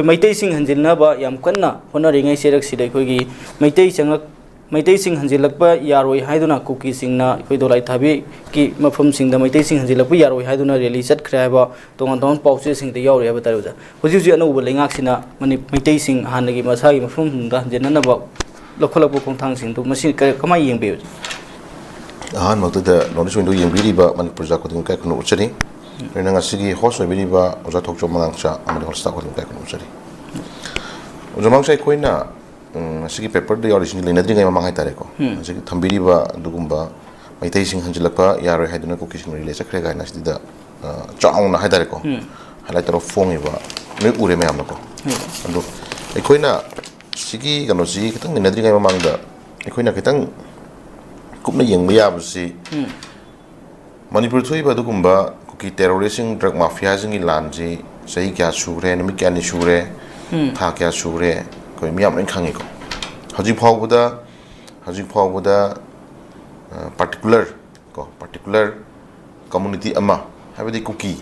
ꯃꯩꯇꯩꯁꯤꯡ ꯍꯟꯖꯤꯟꯅꯕ ꯌꯥꯝ ꯀꯟꯅ ꯍꯣꯠꯅꯔꯤꯉꯩ ꯆꯩꯔꯛꯁꯤꯗ ꯑꯩꯈꯣꯏꯒꯤ ꯃꯩꯇꯩꯁꯤꯡ ꯍꯟꯖꯤꯜꯂꯛꯄ ꯌꯥꯔꯣꯏ ꯍꯥꯏꯗꯨꯅ ꯀꯨꯀꯤꯁꯤꯡꯅ ꯑꯩꯈꯣꯏ ꯗꯣꯂꯥꯏ ꯊꯥꯕꯤꯒꯤ ꯃꯐꯝꯁꯤꯡꯗ ꯃꯩꯇꯩꯁꯤꯡ ꯍꯟꯖꯤꯜꯂꯛꯄ ꯌꯥꯔꯣꯏ ꯍꯥꯏꯗꯨꯅ ꯔꯦꯂꯤ ꯆꯠꯈ꯭ꯔꯦ ꯍꯥꯏꯕ ꯇꯣꯉꯥꯟ ꯇꯣꯉꯥꯟꯕ ꯄꯥꯎꯆꯦꯁꯤꯡꯗ ꯌꯥꯎꯔꯤ ꯍꯥꯏꯕ ꯇꯥꯔꯦ ꯑꯣꯖꯥ ꯍꯧꯖꯤꯛ ꯑꯅꯧꯕ ꯂꯩꯉꯥꯛꯁꯤꯅ ꯃꯩꯇꯩꯁꯤꯡ ꯍꯥꯟꯅꯒꯤ ꯃꯁꯥꯒꯤ ꯃꯐꯝꯁꯤꯡꯗ ꯍꯟꯖꯤꯟꯅꯅꯕ ꯂꯧꯈꯠꯂꯛꯄ ꯈꯣꯡꯊꯥꯡꯁꯤꯡꯗꯨ ꯃꯁꯤ ꯀꯃꯥꯏꯅ ꯌꯦꯡꯕꯤꯌꯨ ꯑꯍꯥꯟꯕꯗ ꯅꯣꯔꯠ ꯏꯁ ꯋꯤꯡꯗꯣ ꯌꯦꯡꯕꯤꯔꯤꯕ ꯃꯅꯤꯄꯨꯔ ꯄ꯭ꯔꯖꯥ ꯈꯨꯗꯤꯡꯃꯛ ꯀꯥꯏ ꯈꯨꯔꯨꯝ ꯎꯠꯆꯔꯤ ꯑꯩꯅ ꯉꯁꯤꯒꯤ ꯍꯣꯁ ꯑꯣꯏꯕꯤꯔꯤꯕ ꯑꯣꯖꯥ ꯊꯣꯛꯆꯣꯝ ꯃꯉꯥꯡꯆꯥ ꯑꯃꯗꯤ ꯍꯣꯜ ꯁ꯭ꯇꯥꯐ ꯈꯨꯗꯤꯡꯃꯛ ꯀꯥꯏ ꯈꯨꯔꯨꯝ ꯎꯠꯆꯔꯤ ꯑꯣꯖꯥ ꯃꯉꯥꯡꯆꯥ ꯑꯩꯈꯣꯏꯅ ꯉꯁꯤꯒꯤ ꯄꯦꯄꯔꯗ ꯌꯥꯎꯔꯤꯁꯤꯡ ꯂꯩꯅꯗ꯭ꯔꯤꯉꯩ ꯃꯃꯥꯡ ꯍꯥꯏꯇꯥꯔꯦꯀꯣ ꯍꯧꯖꯤꯛ ꯊꯝꯕꯤꯔꯤꯕ ꯑꯗꯨꯒꯨꯝꯕ ꯃꯩꯇꯩꯁꯤꯡ ꯍꯟꯖꯤꯜꯂꯛꯄ ꯌꯥꯔꯣꯏ ꯍꯥꯏꯗꯨꯅ ꯀꯨꯀꯤꯁꯤꯡ ꯔꯤꯂꯦ ꯆꯠꯈ꯭ꯔꯦ ꯀꯥꯏꯅ ꯁꯤꯗ ꯆꯥꯎꯅ ꯍꯥꯏꯇꯥꯔꯦꯀꯣ ꯍꯥꯏꯂꯥꯏꯠ ꯇꯧꯔ ꯐꯣꯡꯉꯤꯕ ꯅꯣꯏ ꯎꯔꯦ ꯃꯌꯥꯝꯅꯀꯣ ꯑꯗꯣ ꯑꯩꯈꯣꯏꯅ ꯁꯤꯒꯤ ꯀꯩꯅꯣꯁꯤ ꯈꯤꯇꯪ ꯅꯩꯅꯗ꯭ꯔꯤꯉꯩ ꯃꯃꯥꯡꯗ ꯑꯩꯈꯣꯏꯅ ꯈꯤꯇꯪ ꯀꯨꯞꯅ ꯌꯦꯡꯕ ꯌꯥꯕꯁꯤ ꯃꯅꯤꯄꯨꯔ ꯊꯣꯛꯏꯕ ꯑꯗꯨꯒꯨꯝꯕ ꯀꯨꯀꯤ ꯇꯦꯔꯣꯔꯤꯁꯁꯤꯡ ꯗ꯭ꯔꯒ ꯃꯥꯐꯤꯌꯥꯁꯤꯡꯒꯤ ꯂꯥꯟꯁꯤ ꯆꯍꯤ ꯀꯌꯥ ꯁꯨꯈ꯭ꯔꯦ ꯅꯨꯃꯤꯠ ꯀꯌꯥꯅꯤ ꯁꯨꯈ꯭ꯔꯦ ꯊꯥ ꯀꯌꯥ ꯁꯨꯈ꯭ꯔꯦ ꯑꯩꯈꯣꯏ ꯃꯤꯌꯥꯝ ꯂꯣꯏꯅ ꯈꯪꯉꯤꯀꯣ ꯍꯧꯖꯤꯛ ꯐꯥꯎꯕꯗ ꯄꯥꯔꯇꯤꯀꯨꯂꯔ ꯀꯝꯃꯨꯅꯤꯇꯤ ꯑꯃ ꯍꯥꯏꯕꯗꯤ ꯀꯨꯀꯤ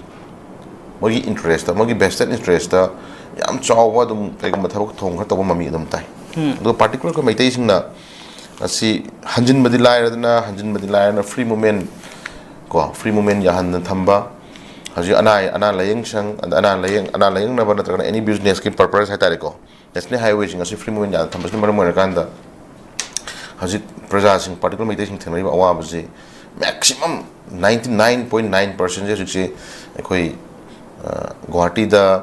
ꯃꯣꯏꯒꯤ ꯏꯟꯇꯔꯦꯁꯇ ꯃꯣꯏꯒꯤ ꯕꯦꯁꯇꯦꯠ ꯏꯟꯇꯔꯦꯁꯇ ꯌꯥꯝ ꯆꯥꯎꯕ ꯑꯗꯨꯝ ꯀꯩꯒꯨꯝꯕ ꯊꯕꯛ ꯊꯧꯔꯝ ꯈꯔ ꯇꯧꯕ ꯃꯃꯤ ꯑꯗꯨꯝ ꯇꯥꯏ ꯑꯗꯨꯒ ꯄꯥꯔꯇꯤꯀꯨꯂꯔ ꯑꯩꯈꯣꯏ ꯃꯩꯇꯩꯁꯤꯡꯅ ꯑꯁꯤ ꯍꯟꯖꯤꯟꯕꯗꯤ ꯂꯥꯏꯔꯗꯅ ꯐ꯭ꯔꯤ ꯃꯨꯚꯃꯦꯟ ꯐ꯭ꯔꯤ ꯃꯨꯚꯃꯦꯟ ꯌꯥꯍꯟꯗꯅ ꯊꯝꯕ ꯍꯧꯖꯤꯛ ꯑꯅꯥ ꯂꯥꯏꯌꯦꯡꯁꯪ ꯑꯅꯥ ꯂꯥꯏꯌꯦꯡꯅꯕ ꯅꯠꯇ꯭ꯔꯒꯅ ꯑꯦꯅꯤ ꯕꯤꯖꯤꯅꯦꯁꯀꯤ ꯄꯔꯄꯁ ꯍꯥꯏꯇꯥꯔꯦꯀꯣ ꯅꯦꯁꯅꯦꯜ ꯍꯥꯏꯋꯦꯁꯤꯡ ꯑꯁꯤ ꯐ꯭ꯔꯤ ꯃꯨꯚꯃꯦꯟ ꯌꯥꯍꯟꯅ ꯊꯝꯕꯁꯤꯅ ꯃꯔꯝ ꯑꯣꯏꯔꯀꯥꯟꯗ ꯍꯧꯖꯤꯛ ꯄ꯭ꯔꯖꯥꯁꯤꯡ ꯄꯥꯔꯇꯤꯀꯨꯂꯔ ꯃꯩꯇꯩꯁꯤꯡ ꯊꯦꯡꯅꯔꯤꯕ ꯑꯋꯥꯕꯁꯤ ꯃꯦꯛꯁꯤꯃꯝ 99.9% ꯍꯧꯖꯤꯛꯁꯦ ꯑꯩꯈꯣꯏ ꯒꯨꯋꯥꯍꯥꯇꯤꯗ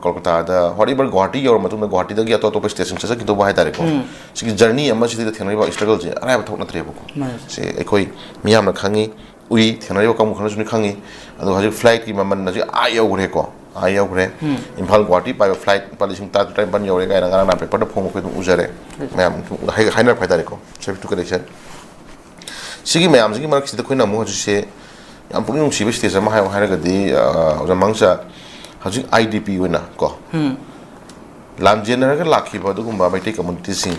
ꯀꯣꯜꯀꯇꯥꯗ ꯋꯥꯠꯑꯦꯚꯔ ꯒꯨꯋꯥꯍꯥꯇꯤ ꯌꯧꯔꯕ ꯃꯇꯨꯡꯗ ꯒꯨꯋꯥꯍꯥꯇꯤꯗꯒꯤ ꯑꯇꯣꯞꯄ ꯁ꯭ꯇꯦꯠꯁꯤꯡ ꯆꯠꯈꯤꯗꯧꯕ ꯍꯥꯏꯇꯥꯔꯦꯀꯣ ꯁꯤꯒꯤ ꯖꯔꯅꯤ ꯑꯃꯁꯤꯗ ꯊꯦꯡꯅꯔꯤꯕ ꯏꯁꯇ꯭ꯔꯒꯜꯁꯦ ꯑꯔꯥꯏꯕ ꯊꯕꯛ ꯅꯠꯇ꯭ꯔꯦꯕꯀꯣ ꯁꯤ ꯑꯩꯈꯣꯏ ꯃꯤꯌꯥꯝꯅ ꯈꯪꯉꯤ ꯎꯏ ꯊꯦꯡꯅꯔꯤꯕ ꯀꯥꯡꯕꯨ ꯈꯔꯁꯨ ꯈꯪꯉꯤ ꯑꯗꯣ ꯍꯧꯖꯤꯛ ꯐ꯭ꯂꯥꯏꯠꯀꯤ ꯃꯃꯜ ꯍꯧꯖꯤꯛ ꯌꯧꯈ꯭ꯔꯦꯀꯣ ꯌꯧꯈ꯭ꯔꯦ ꯏꯝꯐꯥꯜ ꯒꯨꯋꯥꯍꯥꯇꯤ ꯄꯥꯏꯕ ꯐ꯭ꯂꯥꯏꯠ ꯂꯨꯄꯥ 19,000 ꯌꯧꯔꯦ ꯀꯥꯏꯅ ꯉꯔꯥꯡ ꯅꯍꯥꯟ ꯄꯦꯄꯔꯗ ꯐꯣꯡꯕ ꯑꯩꯈꯣꯏ ꯑꯗꯨꯝ ꯎꯖꯔꯦ ꯃꯌꯥꯝ ꯍꯥꯏꯅꯔꯛꯄ ꯍꯥꯏꯇꯥꯔꯦꯀꯣ ꯁꯔꯚꯤꯁ ꯇꯨ ꯀꯅꯦꯛꯁꯟ ꯁꯤꯒꯤ ꯃꯌꯥꯝꯁꯤꯒꯤ ꯃꯔꯛꯁꯤꯗ ꯑꯩꯈꯣꯏꯅ ꯑꯃꯨꯛ ꯍꯧꯖꯤꯛꯁꯦ ꯌꯥꯝ ꯄꯨꯛꯅꯤꯡ ꯅꯨꯡꯁꯤꯕ ꯁ꯭ꯇꯦꯖ ꯑꯃ ꯍꯥꯏꯔꯒꯗꯤ ꯑꯣꯖꯥ ꯃꯉꯥꯡꯆꯥ ꯍꯧꯖꯤꯛ IDP ꯑꯣꯏꯅ ꯂꯥꯟꯖꯦꯟꯅꯔꯒ ꯂꯥꯛꯈꯤꯕ ꯑꯗꯨꯒꯨꯝꯕ ꯃꯩꯇꯩ ꯀꯝꯃꯨꯅꯤꯇꯤꯁꯤꯡ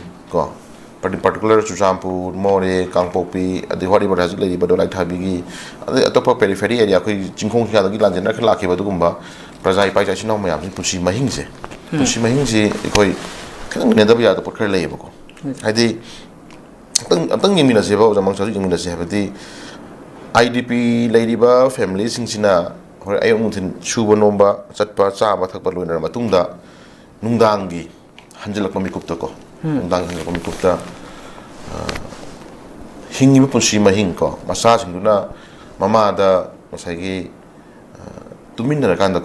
ꯄꯥꯔꯇꯤꯀꯨꯂꯔ ꯆꯨꯔꯆꯥꯟꯄꯨꯔ ꯃꯣꯔꯦ ꯀꯥꯡꯄꯣꯛꯄꯤ ꯑꯗꯩ ꯋꯥꯠꯑꯦꯚꯔ ꯍꯧꯖꯤꯛ ꯂꯩꯔꯤꯕ ꯗꯣꯂꯥꯏ ꯊꯥꯕꯤꯒꯤ ꯑꯗꯩ ꯑꯇꯣꯞꯄ ꯄꯦꯔꯤꯐꯦꯔꯤ ꯑꯦꯔꯤꯌꯥ ꯑꯩꯈꯣꯏ ꯆꯤꯡꯈꯣꯡ ꯆꯤꯡꯌꯥꯗꯒꯤ ꯂꯥꯟꯖꯦꯟꯅꯔꯒ ꯂꯥꯛꯈꯤꯕ ꯑꯗꯨꯒꯨꯝꯕ ꯄ꯭ꯔꯖꯥ ꯏꯄꯥ ꯏꯆꯥ ꯏꯅꯥꯎ ꯃꯌꯥꯝꯁꯤꯡ ꯄꯨꯟꯁꯤ ꯃꯍꯤꯡꯁꯤ ꯑꯩꯈꯣꯏ ꯈꯤꯇꯪ ꯅꯩꯅꯗꯕ ꯌꯥꯗꯕ ꯄꯣꯠ ꯈꯔ ꯂꯩꯌꯦꯕꯀꯣ ꯍꯥꯏꯗꯤ ꯑꯝꯇꯪ ꯌꯦꯡꯃꯤꯟꯅꯁꯦꯕ ꯑꯣꯖꯥ ꯃꯉꯥꯡꯆꯥꯁꯨ ꯌꯦꯡꯃꯤꯟꯅꯁꯦ ꯍꯥꯏꯕꯗꯤ IDP ꯂꯩꯔꯤꯕ ꯐꯦꯃꯤꯂꯤꯁꯤꯡꯁꯤꯅ ꯍꯣꯔꯦꯟ ꯑꯌꯨꯛ ꯅꯨꯡꯊꯤꯟ ꯁꯨꯕ ꯅꯣꯝꯕ ꯆꯠꯄ ꯆꯥꯕ ꯊꯛꯄ ꯂꯣꯏꯅꯔ ꯃꯇꯨꯡꯗ ꯅꯨꯡꯗꯥꯡꯒꯤ ꯍꯟꯖꯤꯜꯂꯛꯄ ꯃꯤꯀꯨꯞꯇ ꯍꯤꯡꯉꯤꯕ ꯄꯨꯟꯁꯤ ꯃꯍꯤꯡ ꯃꯆꯥꯁꯤꯡꯗꯨꯅ ꯃꯃꯥꯗ ꯉꯁꯥꯏꯒꯤ ꯇꯨꯃꯤꯟꯅꯔꯀꯥꯟꯗ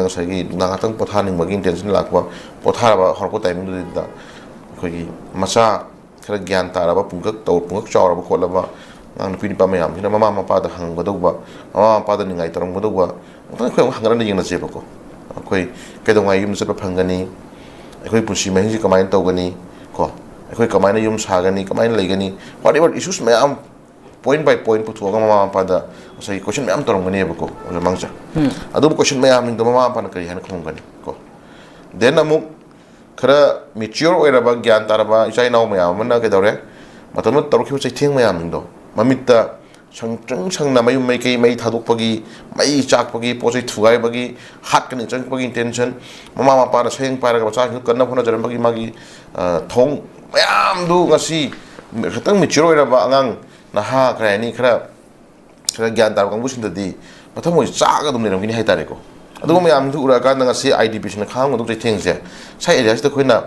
ꯉꯁꯥꯏꯒꯤ ꯅꯨꯡꯗꯥꯡ ꯉꯥꯛꯇꯪ ꯄꯣꯊꯥꯅꯤꯡꯕꯒꯤ ꯏꯟꯇꯦꯟꯁꯟ ꯂꯥꯛꯄ ꯄꯣꯊꯥꯔꯕ ꯍꯧꯔꯛꯄ ꯇꯥꯏꯃꯤꯡꯗꯨꯗ ꯑꯩꯈꯣꯏꯒꯤ ꯃꯆꯥ ꯈꯔ ꯒ꯭ꯌꯥꯟ ꯇꯥꯔꯕ ꯄꯨꯡꯀꯛ ꯆꯥꯎꯔꯕ ꯈꯣꯠꯂꯕ ꯑꯉꯥꯡ ꯅꯨꯄꯤ ꯅꯨꯄꯥ ꯃꯌꯥꯝꯁꯤꯅ ꯃꯃꯥ ꯃꯄꯥꯗ ꯍꯪꯒꯗꯧꯕ ꯃꯃꯥ ꯃꯄꯥꯗ ꯅꯤꯡꯉꯥꯏ ꯇꯧꯔꯝꯒꯗꯧꯕ ꯑꯩꯈꯣꯏ ꯑꯃꯨꯛ ꯍꯪꯒꯠꯅ ꯌꯦꯡꯅꯁꯦꯕꯀꯣ ꯑꯩꯈꯣꯏ ꯀꯩꯗꯧꯉꯩ ꯌꯨꯝꯗ ꯆꯠꯄ ꯐꯪꯒꯅꯤ ꯑꯩꯈꯣꯏ ꯄꯨꯟꯁꯤ ꯃꯍꯤꯡꯁꯤ ꯀꯃꯥꯏꯅ ꯇꯧꯒꯅꯤ ꯑꯩꯈꯣꯏ ꯀꯃꯥꯏꯅ ꯌꯨꯝ ꯁꯥꯒꯅꯤ ꯀꯃꯥꯏꯅ ꯂꯩꯒꯅꯤ ꯋꯥꯠꯑꯦꯚꯔ ꯏꯁꯨꯁ ꯃꯌꯥꯝ ꯄꯣꯏꯟ ꯕꯥꯏ ꯄꯣꯏꯟ ꯄꯨꯊꯣꯛꯑꯒ ꯃꯃꯥ ꯃꯄꯥꯗ ꯉꯁꯥꯏꯒꯤ ꯀꯣꯏꯁꯟ ꯃꯌꯥꯝ ꯇꯧꯔꯝꯒꯅꯦꯕꯀꯣ ꯑꯣꯖꯥ ꯃꯉꯥꯡꯆꯥ ꯑꯗꯨꯕꯨ ꯀꯣꯏꯁꯟ ꯃꯌꯥꯝꯁꯤꯡꯗꯣ ꯃꯃꯥ ꯃꯄꯥꯅ ꯀꯔꯤ ꯍꯥꯏꯅ ꯈꯨꯝꯒꯅꯤ ꯗꯦꯟ ꯑꯃꯨꯛ ꯈꯔ ꯃꯦꯆꯤꯌꯣꯔ ꯑꯣꯏꯔꯕ ꯒ꯭ꯌꯥꯟ ꯇꯥꯔꯕ ꯏꯆꯥ ꯏꯅꯥꯎ ꯃꯌꯥꯝ ꯑꯃꯅ ꯀꯩꯗꯧꯔꯦ ꯃꯇꯝꯗꯨꯗ ꯇꯧꯔꯛꯈꯤꯕ ꯆꯩꯊꯦꯡ ꯃꯌꯥꯝꯁꯤꯡꯗꯣ ꯃꯃꯤꯠꯇ ꯁꯪꯅ ꯃꯌꯨꯝ ꯃꯩꯀꯩ ꯃꯩ ꯊꯥꯗꯣꯛꯄꯒꯤ ꯃꯩ ꯆꯥꯛꯄꯒꯤ ꯄꯣꯠ ꯆꯩ ꯊꯨꯒꯥꯏꯕꯒꯤ ꯍꯥꯠꯀꯅꯤ ꯆꯪꯉꯛꯄꯒꯤ ꯏꯟꯇꯦꯟꯁꯟ ꯃꯃꯥ ꯃꯄꯥꯅ ꯁꯌꯦꯡ ꯄꯥꯏꯔꯒ ꯃꯆꯥꯁꯤꯡꯗꯨ ꯀꯟꯅ ꯍꯣꯠꯅꯖꯔꯝꯕꯒꯤ ꯃꯥꯒꯤ ꯊꯧꯑꯣꯡ ꯃꯌꯥꯝꯗꯨ ꯉꯁꯤ ꯈꯤꯇꯪ ꯃꯦꯆꯤꯌꯣꯔ ꯑꯣꯏꯔꯕ ꯑꯉꯥꯡ ꯅꯍꯥ ꯀꯔꯤ ꯍꯥꯏꯅꯤ ꯈꯔ ꯒ꯭ꯌꯥꯟ ꯇꯥꯕ ꯀꯥꯡꯕꯨꯁꯤꯡꯗꯗꯤ ꯃꯊꯪ ꯃꯣꯏ ꯆꯥꯛꯑꯒ ꯑꯗꯨꯝ ꯂꯩꯔꯝꯒꯅꯤ ꯍꯥꯏꯇꯥꯔꯦꯀꯣ ꯑꯗꯨꯒꯨꯝꯕ ꯃꯌꯥꯝꯗꯨ ꯎꯔꯛꯑꯀꯥꯟꯗ ꯉꯁꯤ IDPꯁꯤꯡꯅ ꯈꯥꯡꯒꯗꯕ ꯆꯩꯊꯦꯡꯁꯦ ꯁꯥꯏ ꯑꯦꯔꯤꯌꯥꯁꯤꯗ ꯑꯩꯈꯣꯏꯅ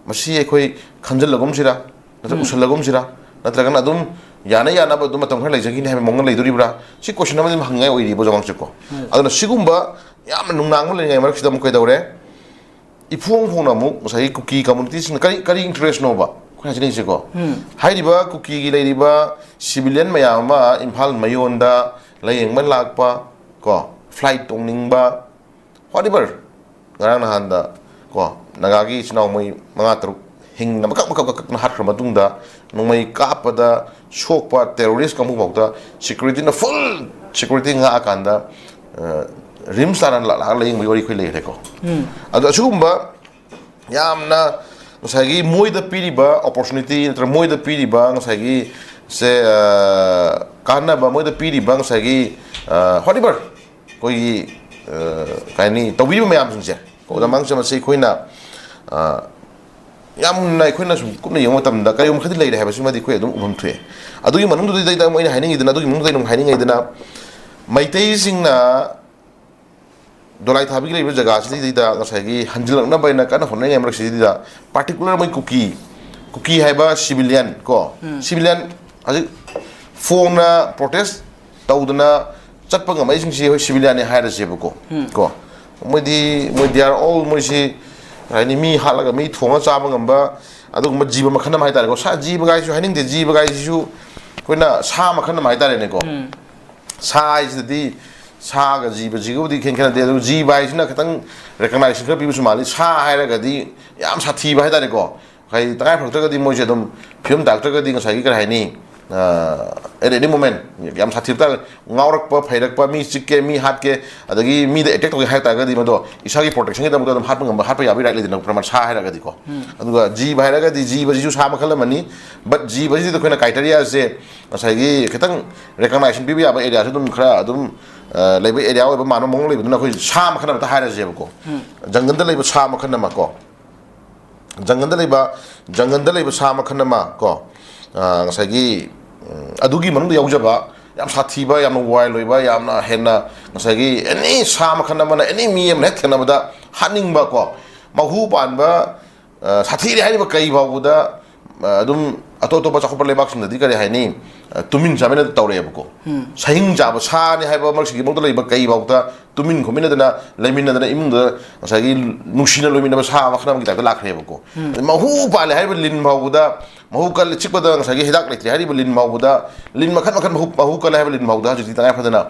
ꯃꯁꯤ ꯑꯩꯈꯣꯏ ꯈꯟꯖꯤꯜꯂꯒꯨꯝꯁꯤꯔꯥ ꯅꯠꯇ꯭ꯔꯒ ꯎꯁꯜꯂꯒꯨꯝꯁꯤꯔꯥ ꯅꯠꯇ꯭ꯔꯒꯅ ꯑꯗꯨꯝ ꯌꯥꯅꯕ ꯑꯗꯨꯝ ꯃꯇꯝ ꯈꯔ ꯂꯩꯖꯈꯤꯅꯤ ꯍꯥꯏꯕ ꯃꯑꯣꯡꯗ ꯂꯩꯗꯣꯔꯤꯕ꯭ꯔꯥ ꯁꯤ ꯀꯣꯏꯁꯟ ꯑꯃꯗꯤ ꯍꯪꯅꯤꯡꯉꯥꯏ ꯑꯣꯏꯔꯤꯕ ꯑꯣꯖꯥ ꯃꯉꯥꯡꯆꯥꯀꯣ ꯑꯗꯨꯅ ꯁꯤꯒꯨꯝꯕ ꯌꯥꯝꯅ ꯅꯨꯡꯅꯥꯡꯕ ꯂꯩꯔꯤꯉꯩ ꯃꯔꯛꯁꯤꯗ ꯑꯃꯨꯛ ꯀꯩꯗꯧꯔꯦ ꯏꯐꯣꯡ ꯐꯣꯡꯅ ꯑꯃꯨꯛ ꯉꯁꯥꯏꯒꯤ ꯀꯨꯀꯤ ꯀꯝꯃꯨꯅꯤꯇꯤꯁꯤꯡꯅ ꯀꯔꯤ ꯏꯟꯇꯔꯦꯁꯅꯣꯕ ꯑꯩꯈꯣꯏ ꯍꯥꯏꯖꯅꯤꯡꯉꯤꯁꯦꯀꯣ ꯍꯥꯏꯔꯤꯕ ꯀꯨꯀꯤꯒꯤ ꯂꯩꯔꯤꯕ ꯁꯤꯚꯤꯂꯤꯌꯟ ꯃꯌꯥꯝ ꯑꯃ ꯏꯝꯐꯥꯜ ꯃꯌꯣꯟꯗ ꯂꯥꯏꯌꯦꯡꯕ ꯂꯥꯛꯄ ꯐ꯭ꯂꯥꯏꯠ ꯇꯣꯡꯅꯤꯡꯕ ꯋꯥꯠꯑꯦꯚꯔ ꯉꯔꯥꯡ ꯅꯍꯥꯟꯗ ꯅꯥꯒꯥꯒꯤ ꯏꯆꯤꯟ ꯏꯅꯥꯎ ꯃꯣꯏ 5-6 ꯍꯤꯡꯅ ꯃꯀꯛꯅ ꯍꯥꯠꯈ꯭ꯔ ꯃꯇꯨꯡꯗ ꯅꯣꯡꯃꯩ ꯀꯥꯞꯄꯗ ꯁꯣꯛꯄ ꯇꯦꯔꯣꯔꯤꯁ ꯀꯥꯡꯕꯨꯐꯥꯎꯗ ꯁꯦꯀ꯭ꯌꯨꯔꯤꯇꯤꯅ ꯐꯨꯜ ꯁꯦꯀ꯭ꯌꯨꯔꯤꯇꯤ ꯉꯥꯛꯑꯀꯥꯟꯗ ꯔꯤꯝꯁ ꯇꯥꯅ ꯂꯥꯛꯑꯒ ꯂꯥꯏꯌꯦꯡꯕꯒꯤ ꯋꯥꯔꯤ ꯑꯩꯈꯣꯏ ꯂꯩꯈ꯭ꯔꯦꯀꯣ ꯑꯗꯣ ꯑꯁꯤꯒꯨꯝꯕ ꯌꯥꯝꯅ ꯉꯁꯥꯏꯒꯤ ꯃꯣꯏꯗ ꯄꯤꯔꯤꯕ ꯑꯣꯄꯣꯔꯆꯨꯅꯤꯇꯤ ꯅꯠꯇ꯭ꯔꯒ ꯃꯣꯏꯗ ꯄꯤꯔꯤꯕ ꯉꯁꯥꯏꯒꯤ ꯀꯥꯟꯅꯕ ꯃꯣꯏꯗ ꯄꯤꯔꯤꯕ ꯉꯁꯥꯏꯒꯤ ꯋꯥꯠꯑꯦꯚꯔ ꯑꯩꯈꯣꯏꯒꯤ kaini tawiri mayam singse ko da mang sama sei khoina yam nai khoina sum kumna yong matam da kayum khadi leire haba suma di khoi adum umam thue adugi manung du dai da moina haining idana adugi mung dai nung haining idana maitai singna dolai thabi gi leire jaga si da ngasai gi hanjil na baina kana honai ngai mrak si da particular mai kuki haiba civilian ko civilian aji phone na protest tawdana chatpa ngamai sing si civilian ne haira se ko moi they are all moi si ani mi halaga mi thonga chaba ngamba aduguma jiba makhana mai tare ko sa jiba gai su haning de jiba gai su koina sa makhana mai tare ne ko sa is the sa ga jiba jigo di khen khen de jiba is na khatang recognition ka pibu mali sa haira ga di yam sathi ba tare ko kai tangai phak ga di moi je dum film doctor ga di ngasai gi ka hai ni at any moment yam sathi ta ngaurak pa phairak pa mi chikke mi hat ke adagi mi de attack to hai ta ga di mado isagi protection da mado hat ngam hat pa yabi right le din praman sa hai ra ga di ko aduga ji bhai ra ga di ji ba ji sa ma khala mani but ji ba ji to khoina criteria se ngasai gi khetang recognition bi ya ba area dum khara adum leiba area ba mano mong leiba na khoi sa ma khana ta hai ra je ko jangan da leiba sa ma khana ma ko jangan da leiba sa ma khana ma ko ngasai gi adugi manung da yaujaba yam sathiba yam wai loiba yam na henna ngasai gi any sa ma khana mana any mi yam net khana da haning ba ko mahu pan ba sathi ri hai ba kai ba buda adum ato ba chakpa le bak sim di kare hai ni tumin jamena tawre ba ko sahing ja ba sa ni hai ba mar sigi mo da leiba kai ba ta tumin khomina da na leimina da imung da ngasai gi nushina loimina ba sa ma khana gi ta la khre ba ko mahu pa le hai ba lin ba buda mahu kal chikpa da ngasai gi hidak le hari ba lin ma buda lin makhan mahu kal hai ba lin ma buda ji ta fa da na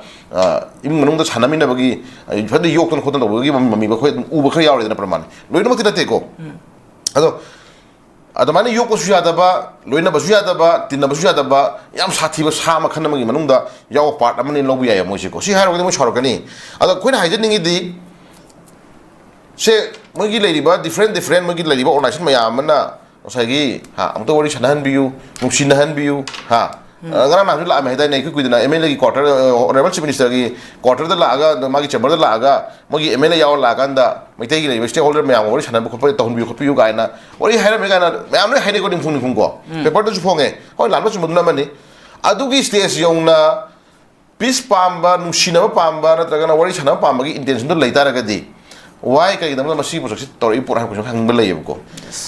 im manung da chana mina ba gi fa da yok ton khodan da ba gi mami ba khoi u ba khoi yaw le da praman loina ma ti da te ko adamani yok ko suya da ba loina ba suya da ba tin ba suya da ba yam sathi ba sa ma khan ma gi manung da yaw part amani lobu ya mo si ko si har ko mo chor ka ni ada koina haije ningi di se mo gi lady ba different mo gi lady ba organization ma ya mana osagi ha am to wori chanahan biu nuksinahan biu ha ngara na la mai dai nei ku dina MLA gi quarter honorable chief minister gi quarter da la ga ma gi chamber da la ga mo gi MLA yaw la kan da mai tai gi nei stakeholder me am wori chanan bu khop ta hun biu khop biu ga na wori haira me ga na me am ne haine ko dim phung ko paper da su phonge hoi lan ba su mudna mani adu gi stage yong na peace pamba nusina pamba na traga na wori chanan pamba gi intention do leita ra ga di why kai dam ma si bu si tor ipur ha ko hang ba lei ko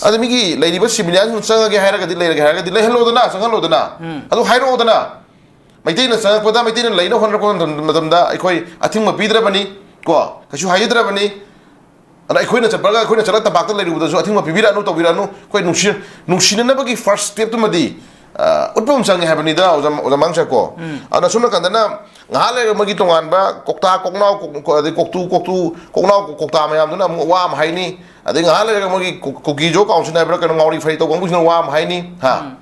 adu mi gi lei ba civilian nu changa ge haira ga di lei hello da na changa lo da na adu hairo da na mai tin na changa pada mai tin lei no hon ko madam da ai khoi athing ma bidra bani ko ka su hayidra bani ana ai khoi na chapar ga khoi na chala ta bak ta lei ru da su athing ma bibira nu to bira nu khoi nukshin na ba gi first step tu ma di utpum changi habani da oza mangsa ko ana suna kandana ngale magi tongan ba kokta koknau kokta mayam duna wa am haini ade ngale magi koki jo council na bra kan ngori fai to gongbu wa am haini ha